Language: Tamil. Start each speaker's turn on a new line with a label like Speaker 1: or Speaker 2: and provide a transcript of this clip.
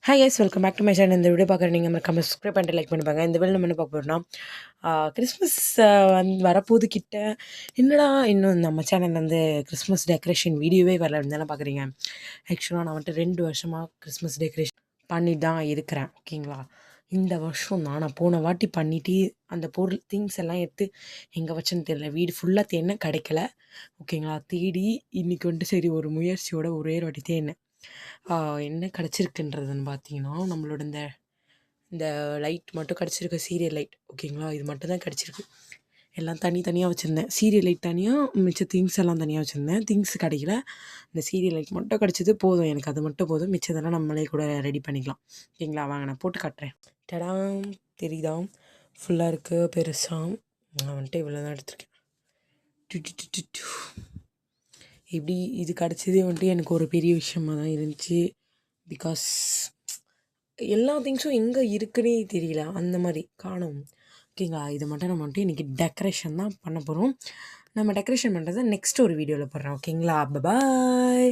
Speaker 1: Hi guys, welcome back to my channel. இந்த வீடியோ பார்க்குற நீங்கள் மறக்காம சப்ஸ்கிரைப் பண்ணிட்டு லைக் பண்ணுவாங்க. இந்த வீடியோ நம்ம என்ன பார்க்க போகிறோம்னா, கிறிஸ்மஸ் வரப்போது கிட்ட. என்னடா இன்னும் நம்ம சேனல் வந்து கிறிஸ்மஸ் டெக்கரேஷன் வீடியோவே வரலன்னு தானே பார்க்குறீங்க. ஆக்சுவலாக நான் வந்துட்டு 2 வருஷமாக கிறிஸ்மஸ் டெக்கரேஷன் பண்ணி தான் இருக்கிறேன். ஓகேங்களா, இந்த வருஷம் தான் நான் போன வாட்டி பண்ணிவிட்டு அந்த பொருள் திங்ஸ் எல்லாம் எடுத்து எங்கே வச்சேன்னு தெரியல. வீடு ஃபுல்லாக தேடினேன், கிடைக்கல. ஓகேங்களா, தேடி இன்றைக்கி வந்துட்டு சரி ஒரு முயற்சியோட ஒரே ஒரு வாட்டி தேடினேன். என்ன கிடச்சிருக்குன்றதுன்னு பார்த்தீங்கன்னா, நம்மளோட இந்த இந்த லைட் மட்டும் கிடச்சிருக்கு, சீரியல் லைட். ஓகேங்களா, இது மட்டும் தான் கிடச்சிருக்கு. எல்லாம் தனியாக வச்சுருந்தேன். சீரியல் லைட் தனியாக, மிச்ச திங்ஸ் எல்லாம் தனியாக வச்சுருந்தேன். திங்ஸ் கிடைக்கல, இந்த சீரியல் லைட் மட்டும் கிடச்சிது. போதும், எனக்கு அது மட்டும் போதும். மிச்சதெல்லாம் நம்மளே கூட ரெடி பண்ணிக்கலாம். ஓகேங்களா, வாங்க நான் போட்டு காட்டுறேன். டடாம், தெரியுதா? ஃபுல்லாக இருக்குது பெருசாக. நான் வந்துட்டு இவ்வளோ தான் எடுத்திருக்கேன். எப்படி இது கிடச்சதே வந்துட்டு எனக்கு ஒரு பெரிய விஷயமாக தான் இருந்துச்சு. பிகாஸ் எல்லா திங்ஸும் எங்கே இருக்குன்னே தெரியல, அந்த மாதிரி காணும். ஓகேங்களா, இதை மட்டும் நம்ம வந்துட்டு இன்றைக்கி டெக்கரேஷன் தான் பண்ண போகிறோம். நம்ம டெக்கரேஷன் பண்ணுறதை நெக்ஸ்ட் ஒரு வீடியோவில் போடுறோம். ஓகேங்களா, பாய்.